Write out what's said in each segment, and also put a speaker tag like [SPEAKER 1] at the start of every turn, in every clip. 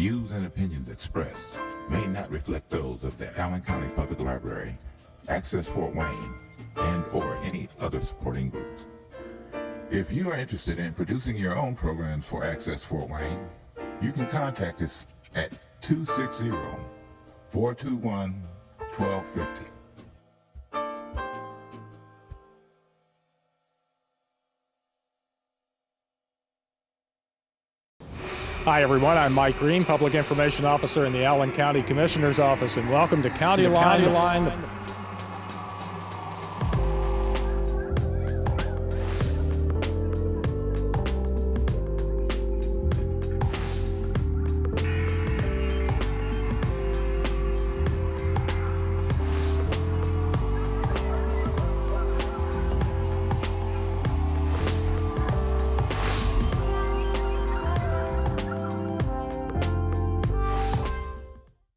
[SPEAKER 1] views and opinions expressed may not reflect those of the Allen County Public Library, Access Fort Wayne, and or any other supporting groups. If you are interested in producing your own programs for Access Fort Wayne, you can contact us at 260-421-1250.
[SPEAKER 2] Hi everyone, I'm Mike Green, Public Information Officer in the Allen County Commissioner's Office, and welcome to Countyline.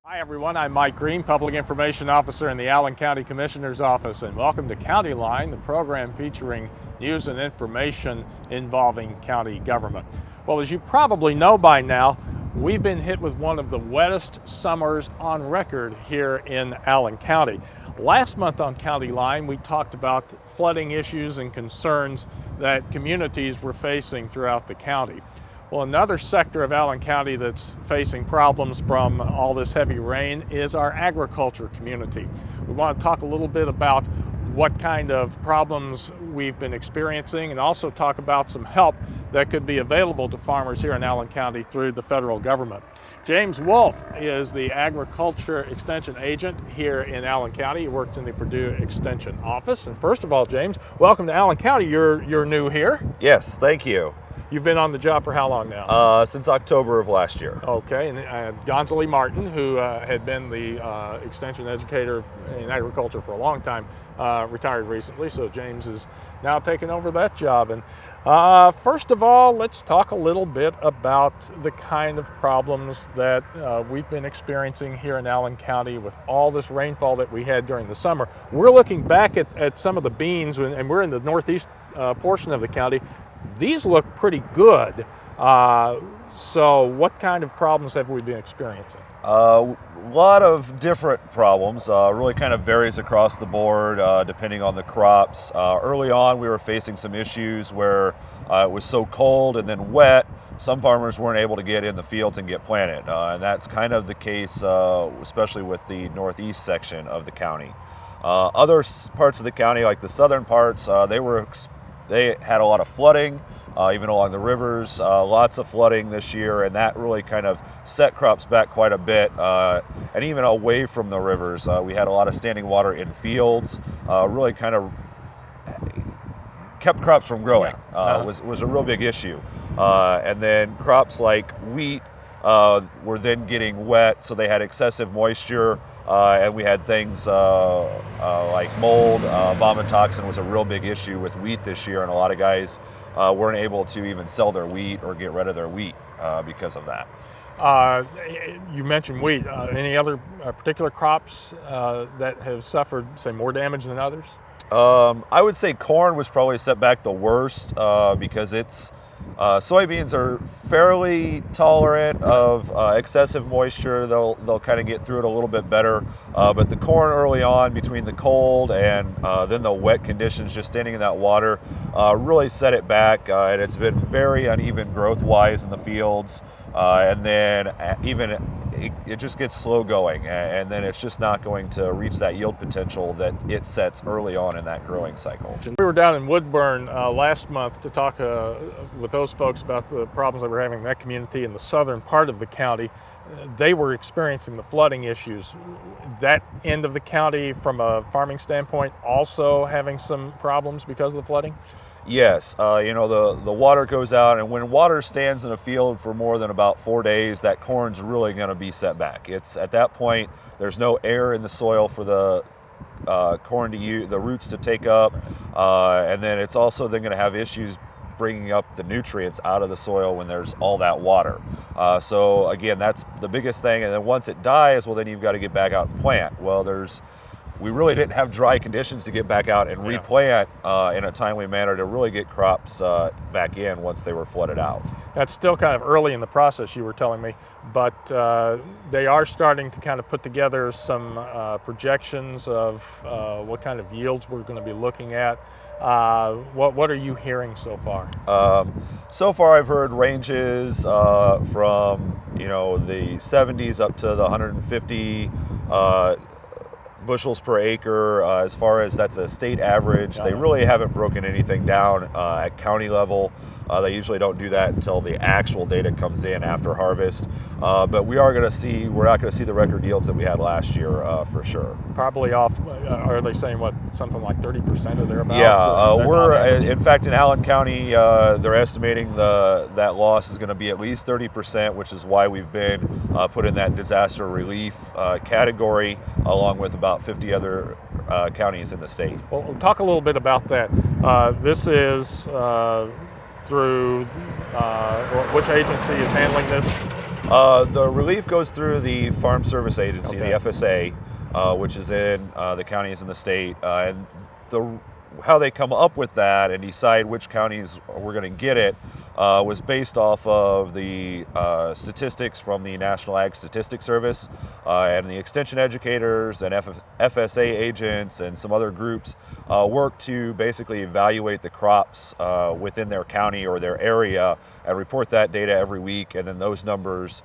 [SPEAKER 2] Hi everyone, I'm Mike Green, Public Information Officer in the Allen County Commissioner's Office, and welcome to Countyline, the program featuring news and information involving county government. Well, as you probably know by now, we've been hit with one of the wettest summers on record here in Allen County. Last month on Countyline, we talked about flooding issues and concerns that communities were facing throughout the county. Well, another sector of Allen County that's facing problems from all this heavy rain is our agriculture community. We want to talk a little bit about what kind of problems we've been experiencing and also talk about some help that could be available to farmers here in Allen County through the federal government. James Wolf is the Agriculture Extension Agent here in Allen County. He works in the Purdue Extension Office. And first of all, James, welcome to Allen County. You're new here.
[SPEAKER 3] Yes, thank you.
[SPEAKER 2] You've been on the job for how long now?
[SPEAKER 3] Since October of last year.
[SPEAKER 2] Okay, and Gonzalo Martin, who had been the extension educator in agriculture for a long time, retired recently, so James is now taking over that job. And first of all, let's talk a little bit about the kind of problems that we've been experiencing here in Allen County with all this rainfall that we had during the summer. We're looking back at some of the beans, and we're in the northeast portion of the county. These look pretty good. So what kind of problems have we been experiencing?
[SPEAKER 3] A lot of different problems. Really kind of varies across the board depending on the crops. Early on, we were facing some issues where it was so cold and then wet, some farmers weren't able to get in the fields and get planted. And that's kind of the case, especially with the northeast section of the county. Other parts of the county, like the southern parts, they had a lot of flooding, even along the rivers, lots of flooding this year, and that really kind of set crops back quite a bit. And even away from the rivers, we had a lot of standing water in fields, really kind of kept crops from growing, was a real big issue. And then crops like wheat were then getting wet, so they had excessive moisture. And we had things like mold, vomitoxin was a real big issue with wheat this year, and a lot of guys weren't able to even sell their wheat or get rid of their wheat because of that.
[SPEAKER 2] You mentioned wheat. Any other particular crops that have suffered, say, more damage than others?
[SPEAKER 3] I would say corn was probably set back the worst because soybeans are fairly tolerant of excessive moisture. They'll kind of get through it a little bit better. But the corn early on, between the cold and then the wet conditions, just standing in that water, really set it back. And it's been very uneven growth-wise in the fields. And then it just gets slow going, and then it's just not going to reach that yield potential that it sets early on in that growing cycle.
[SPEAKER 2] We were down in Woodburn last month to talk with those folks about the problems that we're having in that community in the southern part of the county. They were experiencing the flooding issues. That end of the county, from a farming standpoint, also having some problems because of the flooding?
[SPEAKER 3] Yes, the water goes out, and when water stands in a field for more than about 4 days, that corn's really going to be set back. It's at that point, there's no air in the soil for the corn to use, the roots to take up, and then it's also then going to have issues bringing up the nutrients out of the soil when there's all that water. So again, that's the biggest thing. And then once it dies, well, then you've got to get back out and plant. Well, there's we really didn't have dry conditions to get back out and replant in a timely manner to really get crops back in once they were flooded out.
[SPEAKER 2] That's still kind of early in the process, you were telling me, but they are starting to kind of put together some projections of what kind of yields we're going to be looking at. What are you hearing so far?
[SPEAKER 3] So far, I've heard ranges from the 70s up to the 150 bushels per acre. As far as that's a state average, they really haven't broken anything down at county level. They usually don't do that until the actual data comes in after harvest. But we're not going to see the record yields that we had last year for sure.
[SPEAKER 2] Probably off, are they saying something like 30% of thereabouts?
[SPEAKER 3] Yeah, in fact, in Allen County, they're estimating that loss is going to be at least 30%, which is why we've been put in that disaster relief category, along with about 50 other counties in the state.
[SPEAKER 2] Well, we'll talk a little bit about that. This is through which agency is handling this?
[SPEAKER 3] The relief goes through the Farm Service Agency, the FSA, which is in the counties in the state. And how they come up with that and decide which counties we're going to get it was based off of the statistics from the National Ag Statistics Service and the extension educators and FSA agents and some other groups work to basically evaluate the crops within their county or their area and report that data every week, and then those numbers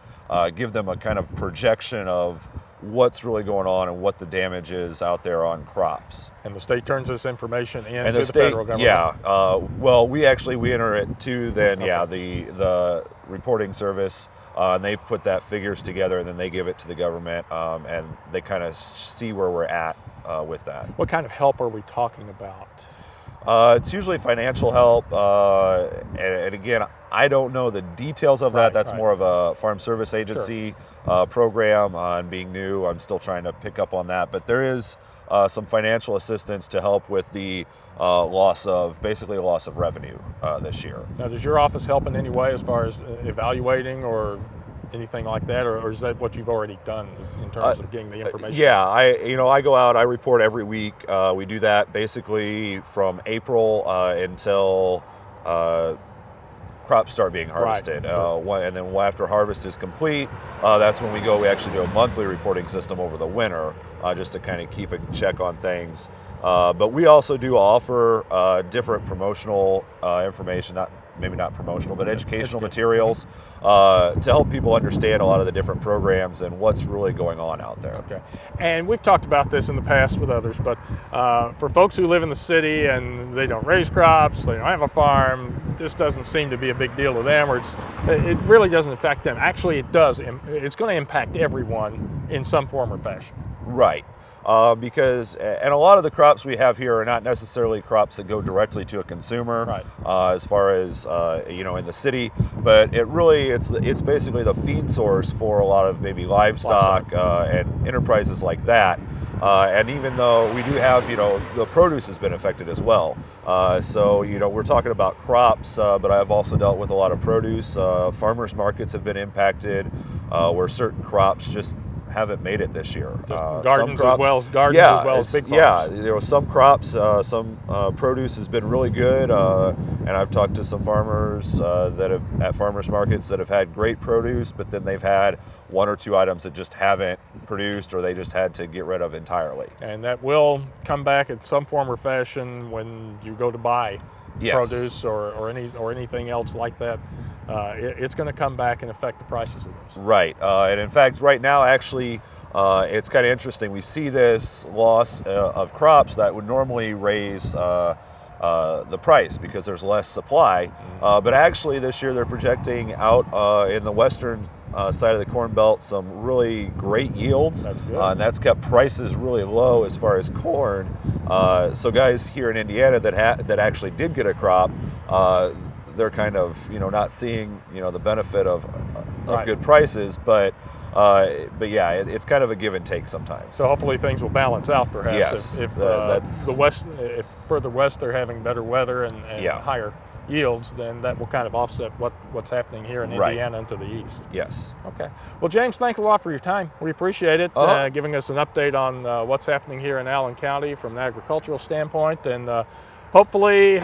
[SPEAKER 3] give them a kind of projection of what's really going on and what the damage is out there on crops.
[SPEAKER 2] And the state turns this information in to
[SPEAKER 3] the
[SPEAKER 2] the federal government?
[SPEAKER 3] Yeah, well, we enter it to then, the reporting service, and they put that figures together, and then they give it to the government, and they kind of see where we're at with that.
[SPEAKER 2] What kind of help are we talking about?
[SPEAKER 3] It's usually financial help, and again, I don't know the details of that. That's more of a Farm Service Agency program. On being new, I'm still trying to pick up on that, but there is some financial assistance to help with the loss of revenue this year.
[SPEAKER 2] Now, does your office help in any way as far as evaluating or anything like that, or is that what you've already done in terms of getting the information?
[SPEAKER 3] Yeah, I go out, I report every week. We do that basically from April until crops start being harvested. And then after harvest is complete, that's when we actually do a monthly reporting system over the winter, just to kind of keep a check on things. But we also do offer different promotional information, maybe not promotional, but educational materials to help people understand a lot of the different programs and what's really going on out there.
[SPEAKER 2] Okay. And we've talked about this in the past with others, but for folks who live in the city and they don't raise crops, they don't have a farm, this doesn't seem to be a big deal to them, or it really doesn't affect them. Actually, it does. It's going to impact everyone in some form or fashion.
[SPEAKER 3] Right. Because a lot of the crops we have here are not necessarily crops that go directly to a consumer, as far as in the city, but it's basically the feed source for a lot of maybe livestock and enterprises like that. And even though we do have, the produce has been affected as well. So we're talking about crops, but I've also dealt with a lot of produce. Farmers markets have been impacted, where certain crops just haven't made it this year.
[SPEAKER 2] Gardens as well as big farms.
[SPEAKER 3] Yeah, some crops, some produce has been really good, and I've talked to some farmers at farmers markets that have had great produce, but then they've had one or two items that just haven't produced, or they just had to get rid of entirely.
[SPEAKER 2] And that will come back in some form or fashion when you go to buy produce or anything else like that. It's going to come back and affect the prices of those.
[SPEAKER 3] Right, and in fact, right now, actually, it's kind of interesting. We see this loss of crops that would normally raise the price because there's less supply. But actually, this year they're projecting out in the western side of the Corn Belt some really great yields.
[SPEAKER 2] That's good.
[SPEAKER 3] And that's kept prices really low as far as corn. So guys here in Indiana that actually did get a crop, they're kind of not seeing the benefit of good prices, but yeah, it's kind of a give and take sometimes.
[SPEAKER 2] So hopefully things will balance out, perhaps.
[SPEAKER 3] Yes,
[SPEAKER 2] if further west they're having better weather and higher yields, then that will kind of offset what's happening here in Indiana and to the east.
[SPEAKER 3] Yes.
[SPEAKER 2] Okay. Well, James, thanks a lot for your time. We appreciate it, giving us an update on what's happening here in Allen County from an agricultural standpoint, and hopefully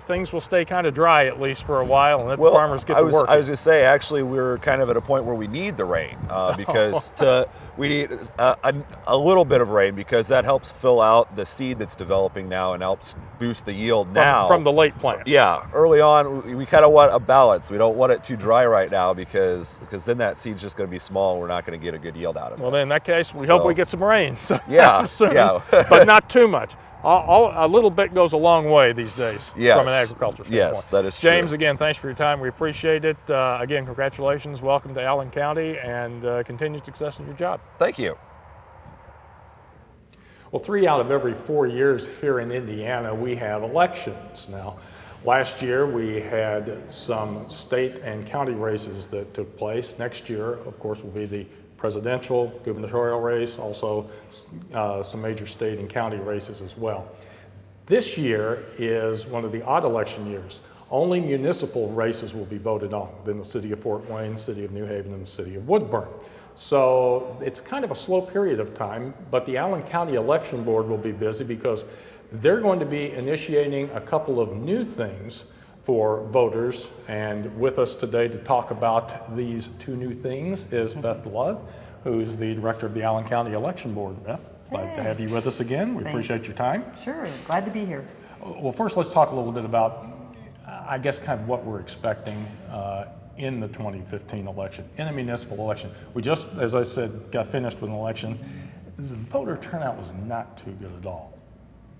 [SPEAKER 2] things will stay kind of dry at least for a while, and let the farmers get to work.
[SPEAKER 3] I was going to say, actually, we're kind of at a point where we need the rain because we need a little bit of rain, because that helps fill out the seed that's developing now and helps boost the yield
[SPEAKER 2] from the late plants.
[SPEAKER 3] Yeah, early on we kind of want ballots. We don't want it too dry right now because then that seed's just going to be small and we're not going to get a good yield out of it.
[SPEAKER 2] Well, then in that case, we hope we get some rain. So
[SPEAKER 3] yeah,
[SPEAKER 2] soon,
[SPEAKER 3] yeah.
[SPEAKER 2] But not too much. A little bit goes a long way these days from an agriculture standpoint.
[SPEAKER 3] Yes, that is true.
[SPEAKER 2] James, again, thanks for your time. We appreciate it. Again, congratulations. Welcome to Allen County, and continued success in your job.
[SPEAKER 3] Thank you.
[SPEAKER 2] Well, 3 out of every 4 years here in Indiana, we have elections. Now, last year we had some state and county races that took place. Next year, of course, will be the presidential, gubernatorial race, also some major state and county races as well. This year is one of the odd election years. Only municipal races will be voted on within the city of Fort Wayne, city of New Haven, and the city of Woodburn. So it's kind of a slow period of time, but the Allen County Election Board will be busy because they're going to be initiating a couple of new things for voters, and with us today to talk about these 2 new things is Beth Love, who's the director of the Allen County Election Board. Beth, glad to have you with us again. We appreciate your time.
[SPEAKER 4] Sure, glad to be here.
[SPEAKER 2] Well, first let's talk a little bit about, I guess, kind of what we're expecting in the 2015 election, in a municipal election. We just, as I said, got finished with an election. The voter turnout was not too good at all.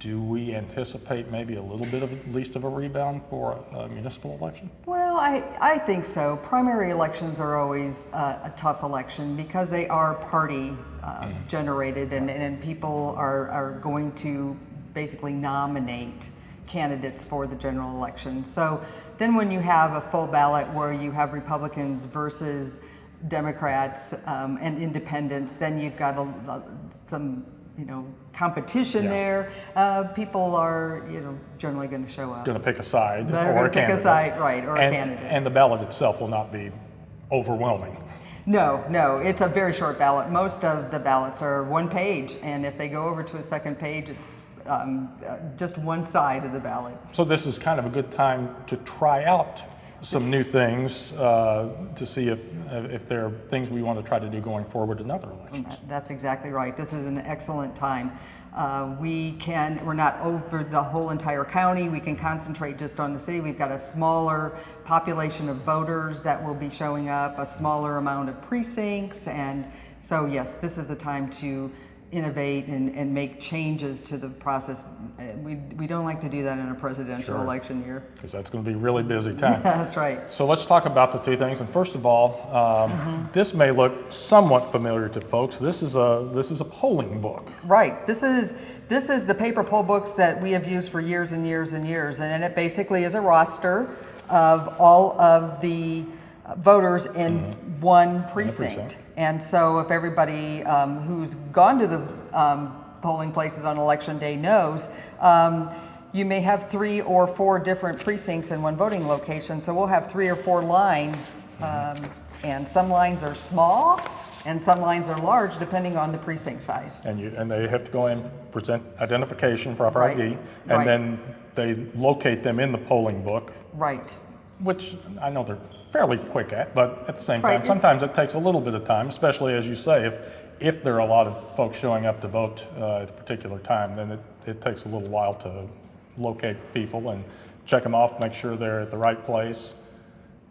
[SPEAKER 2] Do we anticipate maybe a little bit of at least of a rebound for a municipal election?
[SPEAKER 4] Well, I think so. Primary elections are always a tough election because they are party generated, and people are going to basically nominate candidates for the general election. So then when you have a full ballot where you have Republicans versus Democrats and independents, then you've got some competition there. People are, generally going to show up.
[SPEAKER 2] Going to pick a side
[SPEAKER 4] They're
[SPEAKER 2] or a
[SPEAKER 4] pick
[SPEAKER 2] candidate.
[SPEAKER 4] a side, right, or a candidate.
[SPEAKER 2] And the ballot itself will not be overwhelming.
[SPEAKER 4] No, it's a very short ballot. Most of the ballots are 1 page, and if they go over to a second page, it's just one side of the ballot.
[SPEAKER 2] So this is kind of a good time to try out some new things to see if there are things we want to try to do going forward in other elections.
[SPEAKER 4] That's exactly right. This is an excellent time. We're not over the whole entire county. We can concentrate just on the city. We've got a smaller population of voters that will be showing up, a smaller amount of precincts, and so yes, this is the time to innovate and make changes to the process. We don't like to do that in a presidential election year.
[SPEAKER 2] Because that's going to be a really busy time.
[SPEAKER 4] That's right.
[SPEAKER 2] So let's talk about the 2 things. And first of all, this may look somewhat familiar to folks. This is a polling book.
[SPEAKER 4] Right. This is the paper poll books that we have used for years and years and years, and it basically is a roster of all of the voters in one precinct. And so if everybody who's gone to the polling places on election day knows, you may have 3 or 4 different precincts in one voting location. So we'll have 3 or 4 lines, and some lines are small and some lines are large depending on the precinct size.
[SPEAKER 2] And they have to go in, present identification, proper ID, and then they locate them in the polling book.
[SPEAKER 4] Right.
[SPEAKER 2] Which I know they're fairly quick at, but at the same time, sometimes it takes a little bit of time, especially as you say, if there are a lot of folks showing up to vote at a particular time, then it takes a little while to locate people and check them off, make sure they're at the right place.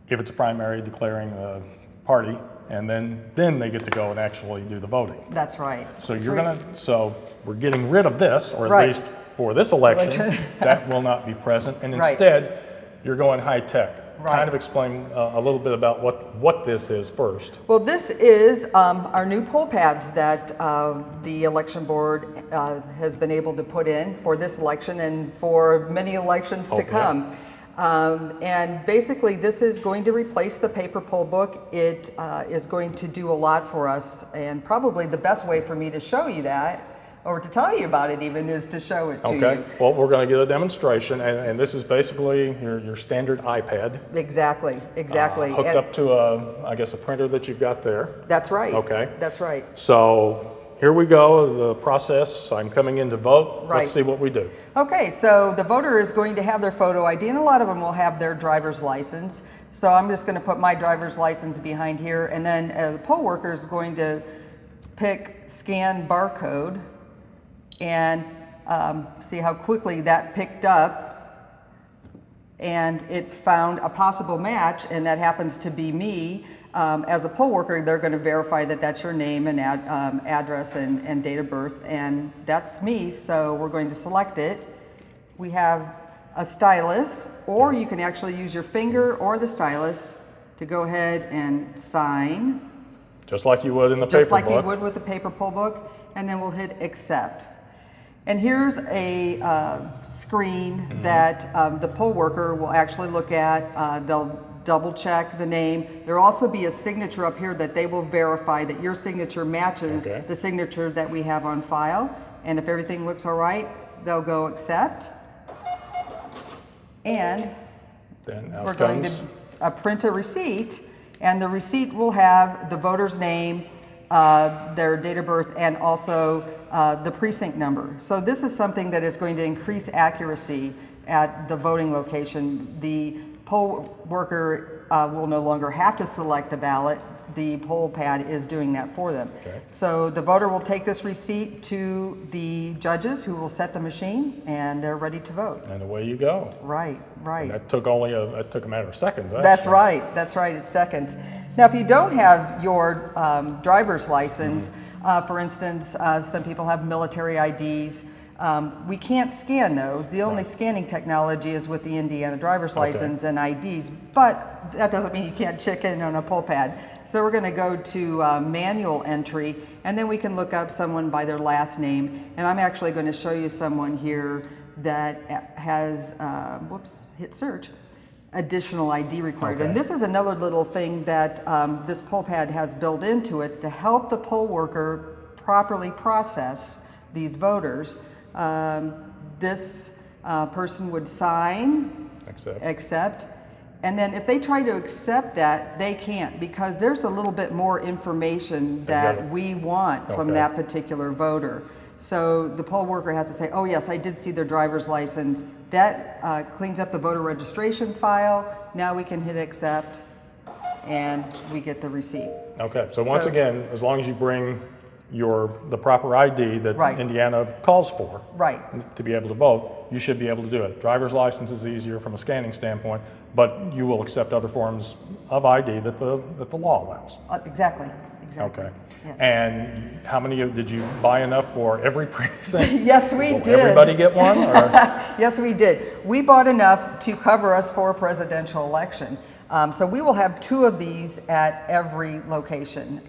[SPEAKER 2] If it's a primary, declaring the party, and then they get to go and actually do the voting.
[SPEAKER 4] That's right.
[SPEAKER 2] So so we're getting rid of this, or at least for this election, that will not be present, and instead you're going high tech. Kind of explain a little bit about what this is first.
[SPEAKER 4] Well, this is our new poll pads that the election board has been able to put in for this election and for many elections to come. And basically this is going to replace the paper poll book. It is going to do a lot for us, and probably the best way for me to show you that or to tell you about it even, is to show it to you.
[SPEAKER 2] Okay, well, we're going to get a demonstration, and this is basically your standard iPad.
[SPEAKER 4] Exactly, exactly.
[SPEAKER 2] Hooked up to I guess a printer that you've got there.
[SPEAKER 4] That's right.
[SPEAKER 2] Okay.
[SPEAKER 4] That's right.
[SPEAKER 2] So here we go, the process. I'm coming in to vote.
[SPEAKER 4] Right.
[SPEAKER 2] Let's see what we do.
[SPEAKER 4] Okay, so the voter is going to have their photo ID, and a lot of them will have their driver's license. So I'm just going to put my driver's license behind here, and then the poll worker is going to pick scan barcode and see how quickly that picked up. And it found a possible match, and that happens to be me. As a poll worker, they're going to verify that that's your name and address and date of birth, and that's me, so we're going to select it. We have a stylus, or you can actually use your finger or the stylus to go ahead and sign.
[SPEAKER 2] Just like you would in the paper book.
[SPEAKER 4] Just like you would with the paper poll book, and then we'll hit accept. And here's a screen that the poll worker will actually look at. They'll double check the name. There'll also be a signature up here that they will verify that your signature matches the signature that we have on file. And if everything looks all right, they'll go accept. And
[SPEAKER 2] then
[SPEAKER 4] we're going to print a receipt, and the receipt will have the voter's name, their date of birth, and also the precinct number. So this is something that is going to increase accuracy at the voting location. The poll worker will no longer have to select a ballot. The poll pad is doing that for them.
[SPEAKER 2] Okay.
[SPEAKER 4] So the voter will take this receipt to the judges who will set the machine, and they're ready to vote.
[SPEAKER 2] And away you go.
[SPEAKER 4] Right, right.
[SPEAKER 2] And that took a matter of seconds, actually.
[SPEAKER 4] That's right, it's seconds. Now, if you don't have your driver's license, for instance, some people have military IDs, we can't scan those. The only scanning technology is with the Indiana driver's license and IDs, but that doesn't mean you can't check in on a poll pad. So we're going to go to manual entry, and then we can look up someone by their last name. And I'm actually going to show you someone here that has, hit search, additional ID required. And this is another little thing that this poll pad has built into it to help the poll worker properly process these voters. This person would sign, accept, and then if they try to accept that, they can't, because there's a little bit more information that we want from that particular voter. So the poll worker has to say, oh yes, I did see their driver's license. That cleans up the voter registration file. Now we can hit accept, and we get the receipt.
[SPEAKER 2] Okay, so once again, as long as you bring the proper ID that Indiana calls for to be able to vote, you should be able to do it. Driver's license is easier from a scanning standpoint, but you will accept other forms of ID that the law allows.
[SPEAKER 4] Exactly.
[SPEAKER 2] Okay. Yeah. And how many did you buy enough for every precinct?
[SPEAKER 4] Yes, we did.
[SPEAKER 2] Everybody get one? Or?
[SPEAKER 4] Yes, we did. We bought enough to cover us for a presidential election. So we will have 2 of these at every location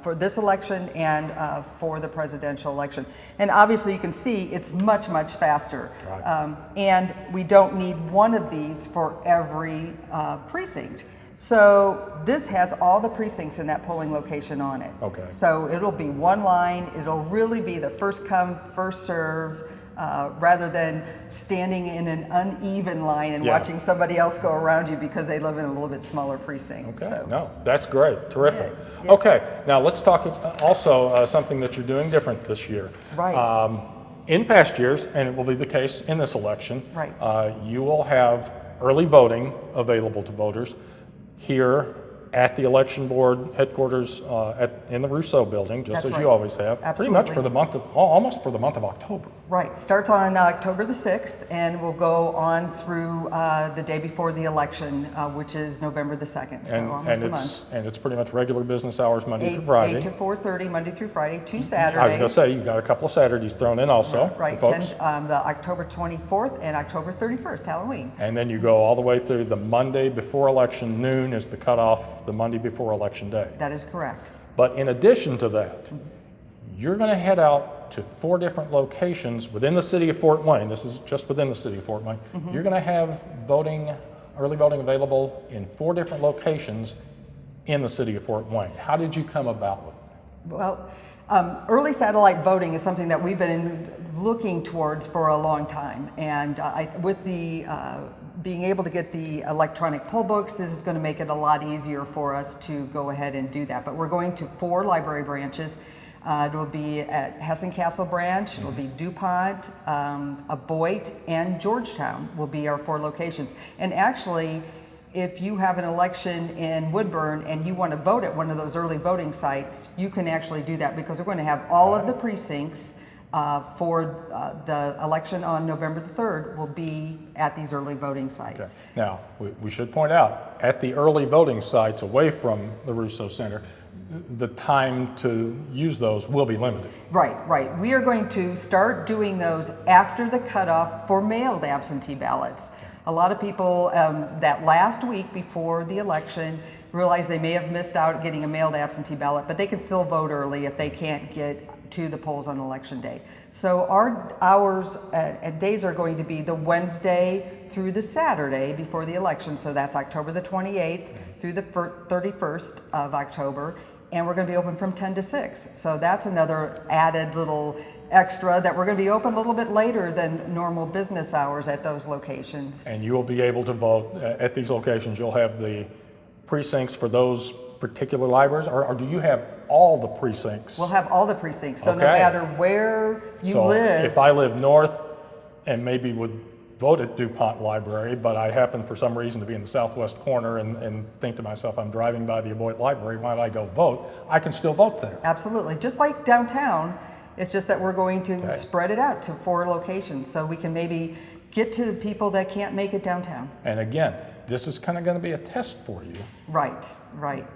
[SPEAKER 4] for this election and for the presidential election. And obviously you can see it's much, much faster. Right. And we don't need 1 of these for every precinct. So this has all the precincts in that polling location on it.
[SPEAKER 2] Okay.
[SPEAKER 4] So it'll be 1 line. It'll really be the first come, first serve. Rather than standing in an uneven line and watching somebody else go around you because they live in a little bit smaller precinct.
[SPEAKER 2] Okay,
[SPEAKER 4] so.
[SPEAKER 2] no, that's great, terrific. Yeah. Okay, now let's talk also something that you're doing different this year.
[SPEAKER 4] Right.
[SPEAKER 2] In past years, and it will be the case in this election, you will have early voting available to voters here at the election board headquarters in the Rousseau building, just as you always have.
[SPEAKER 4] Absolutely.
[SPEAKER 2] Pretty much for the month of, almost for the month of October.
[SPEAKER 4] Right, starts on October the 6th and will go on through the day before the election, which is November the 2nd, so almost a month.
[SPEAKER 2] And it's pretty much regular business hours Monday through Friday.
[SPEAKER 4] 8 to 4:30, Monday through Friday, 2 Saturdays.
[SPEAKER 2] I was going to say, you've got a couple of Saturdays thrown in also,
[SPEAKER 4] right,
[SPEAKER 2] for folks.
[SPEAKER 4] The October 24th and October 31st, Halloween.
[SPEAKER 2] And then you go all the way through the Monday before election, noon is the cutoff, the Monday before election day.
[SPEAKER 4] That is correct.
[SPEAKER 2] But in addition to that, you're going to head out to 4 different locations within the city of Fort Wayne. This is just within the city of Fort Wayne. You're going to have early voting available in 4 different locations in the city of Fort Wayne. How did you come about with it?
[SPEAKER 4] Well, Early satellite voting is something that we've been looking towards for a long time, and with the being able to get the electronic poll books, this is going to make it a lot easier for us to go ahead and do that. But we're going to 4 library branches. It will be at Hessen Castle branch, it will be DuPont, Beloit, and Georgetown will be our 4 locations. And actually, if you have an election in Woodburn and you want to vote at one of those early voting sites, you can actually do that, because we're going to have all of the precincts for the election on November the 3rd will be at these early voting sites.
[SPEAKER 2] Okay. Now, we should point out, at the early voting sites away from the Russo Center, the time to use those will be limited.
[SPEAKER 4] Right, right. We are going to start doing those after the cutoff for mailed absentee ballots. A lot of people that last week before the election realize they may have missed out getting a mailed absentee ballot, but they can still vote early if they can't get to the polls on election day. So our hours and days are going to be the Wednesday through the Saturday before the election. So that's October the 28th through the 31st of October. And we're going to be open from 10 to 6. So that's another added little extra, that we're going to be open a little bit later than normal business hours at those locations.
[SPEAKER 2] And you will be able to vote at these locations. You'll have the precincts for those particular libraries, or do you have all the precincts?
[SPEAKER 4] We'll have all the precincts. So
[SPEAKER 2] Okay.
[SPEAKER 4] no matter where you
[SPEAKER 2] So
[SPEAKER 4] live.
[SPEAKER 2] if I live north and maybe would vote at DuPont Library, but I happen for some reason to be in the southwest corner and think to myself, I'm driving by the Beloit Library, why don't I go vote? I can still vote there.
[SPEAKER 4] Absolutely. Just like downtown, it's just that we're going to
[SPEAKER 2] Okay.
[SPEAKER 4] spread it out to 4 locations so we can maybe get to the people that can't make it downtown.
[SPEAKER 2] And again, this is kind of going to be a test for you.
[SPEAKER 4] Right, right.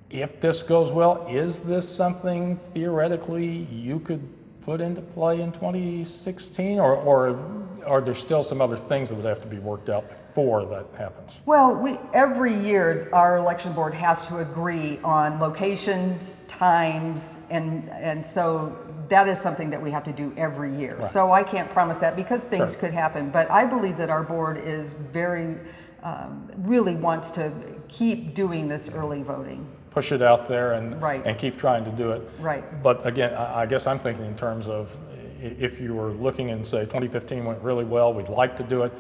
[SPEAKER 2] If this goes well, is this something theoretically you could put into play in 2016, or are there still some other things that would have to be worked out before that happens?
[SPEAKER 4] Well, every year our election board has to agree on locations, times, and so that is something that we have to do every year.
[SPEAKER 2] Right.
[SPEAKER 4] So I can't promise that, because things
[SPEAKER 2] Sure.
[SPEAKER 4] could happen, but I believe that our board is very, really wants to keep doing this early voting.
[SPEAKER 2] Push it out there and
[SPEAKER 4] Right.
[SPEAKER 2] and keep trying to do it.
[SPEAKER 4] Right.
[SPEAKER 2] But again, I guess I'm thinking in terms of, if you were looking and say 2015 went really well, we'd like to do it.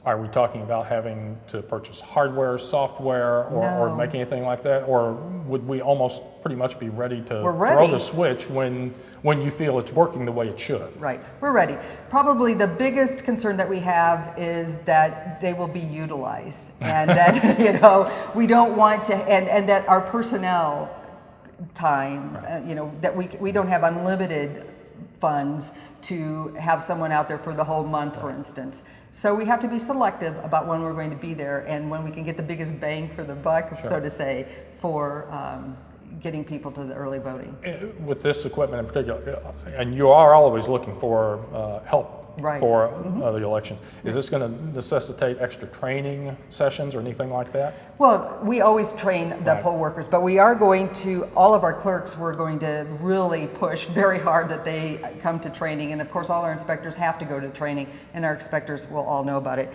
[SPEAKER 2] Are we talking about having to purchase hardware, software, or
[SPEAKER 4] No.
[SPEAKER 2] make anything like that? Or would we almost pretty much be ready to
[SPEAKER 4] We're
[SPEAKER 2] throw
[SPEAKER 4] ready.
[SPEAKER 2] the switch when you feel it's working the way it should?
[SPEAKER 4] Right, we're ready. Probably the biggest concern that we have is that they will be utilized, and that we don't want to, and that our personnel time, that we don't have unlimited funds to have someone out there for the whole month, for instance. So we have to be selective about when we're going to be there and when we can get the biggest bang for the buck, so to say, for getting people to the early voting.
[SPEAKER 2] With this equipment in particular, and you are always looking for help
[SPEAKER 4] Right.
[SPEAKER 2] for the elections, is this going to necessitate extra training sessions or anything like that?
[SPEAKER 4] Well, we always train the
[SPEAKER 2] Right.
[SPEAKER 4] poll workers, but we are going to, all of our clerks, we're going to really push very hard that they come to training. And of course, all our inspectors have to go to training, and our inspectors will all know about it.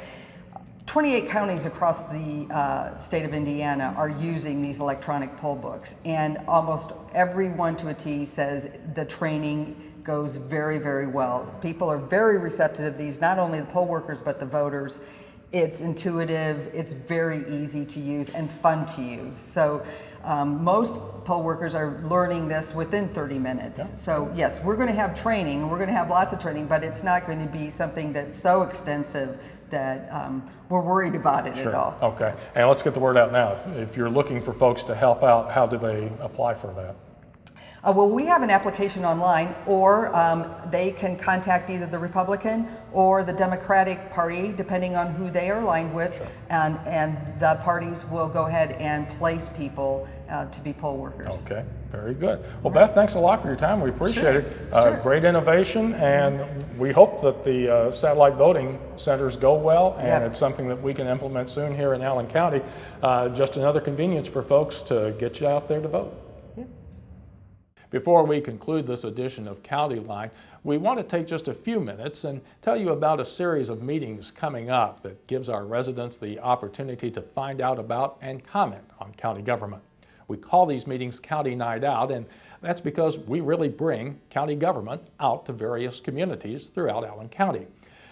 [SPEAKER 4] 28 counties across the state of Indiana are using these electronic poll books, and almost everyone to a T says the training goes very, very well. People are very receptive to these, not only the poll workers, but the voters. It's intuitive, it's very easy to use and fun to use. So most poll workers are learning this within 30 minutes.
[SPEAKER 2] Yeah.
[SPEAKER 4] So yes, we're going to have training, we're going to have lots of training, but it's not going to be something that's so extensive that we're worried about it at all.
[SPEAKER 2] Okay, and let's get the word out now. If you're looking for folks to help out, how do they apply for that?
[SPEAKER 4] Well, we have an application online, or they can contact either the Republican or the Democratic Party, depending on who they are aligned with,
[SPEAKER 2] Sure.
[SPEAKER 4] and the parties will go ahead and place people to be poll workers.
[SPEAKER 2] Okay, very good. Well, Beth, thanks a lot for your time. We appreciate it.
[SPEAKER 4] Sure.
[SPEAKER 2] Great innovation, and we hope that the satellite voting centers go well, and
[SPEAKER 4] Yeah.
[SPEAKER 2] it's something that we can implement soon here in Allen County. Just another convenience for folks to get you out there to vote. Before we conclude this edition of Countyline, we want to take just a few minutes and tell you about a series of meetings coming up that gives our residents the opportunity to find out about and comment on county government. We call these meetings County Night Out, and that's because we really bring county government out to various communities throughout Allen County.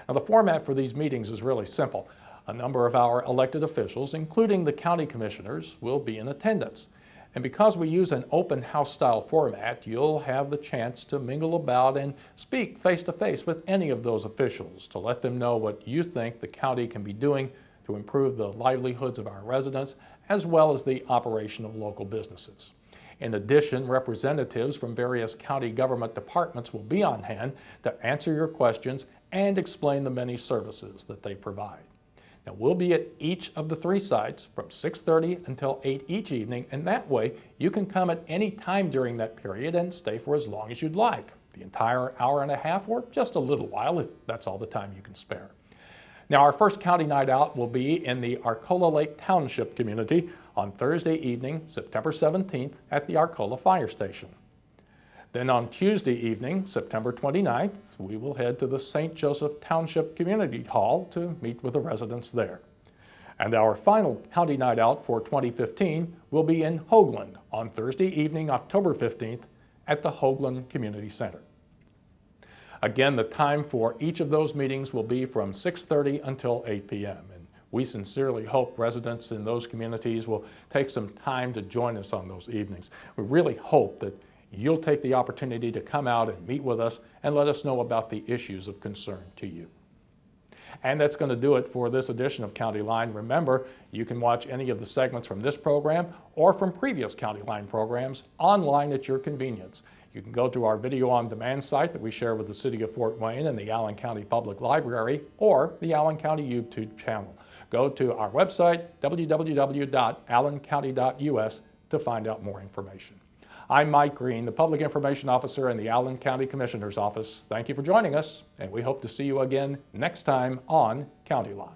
[SPEAKER 2] Now, the format for these meetings is really simple. A number of our elected officials, including the county commissioners, will be in attendance. And because we use an open house style format, you'll have the chance to mingle about and speak face to face with any of those officials to let them know what you think the county can be doing to improve the livelihoods of our residents, as well as the operation of local businesses. In addition, representatives from various county government departments will be on hand to answer your questions and explain the many services that they provide. Now, we'll be at each of the 3 sites from 6:30 until 8 each evening, and that way you can come at any time during that period and stay for as long as you'd like, the entire hour and a half or just a little while if that's all the time you can spare. Now, our first county night out will be in the Arcola Lake Township community on Thursday evening, September 17th at the Arcola Fire Station. Then on Tuesday evening, September 29th, we will head to the St. Joseph Township Community Hall to meet with the residents there. And our final county night out for 2015 will be in Hoagland on Thursday evening, October 15th at the Hoagland Community Center. Again, the time for each of those meetings will be from 6:30 until 8 p.m. And we sincerely hope residents in those communities will take some time to join us on those evenings. We really hope that you'll take the opportunity to come out and meet with us and let us know about the issues of concern to you. And that's going to do it for this edition of County Line. Remember, you can watch any of the segments from this program or from previous County Line programs online at your convenience. You can go to our video on demand site that we share with the City of Fort Wayne and the Allen County Public Library or the Allen County YouTube channel. Go to our website, www.allencounty.us, to find out more information. I'm Mike Green, the Public Information Officer in the Allen County Commissioner's Office. Thank you for joining us, and we hope to see you again next time on County Line.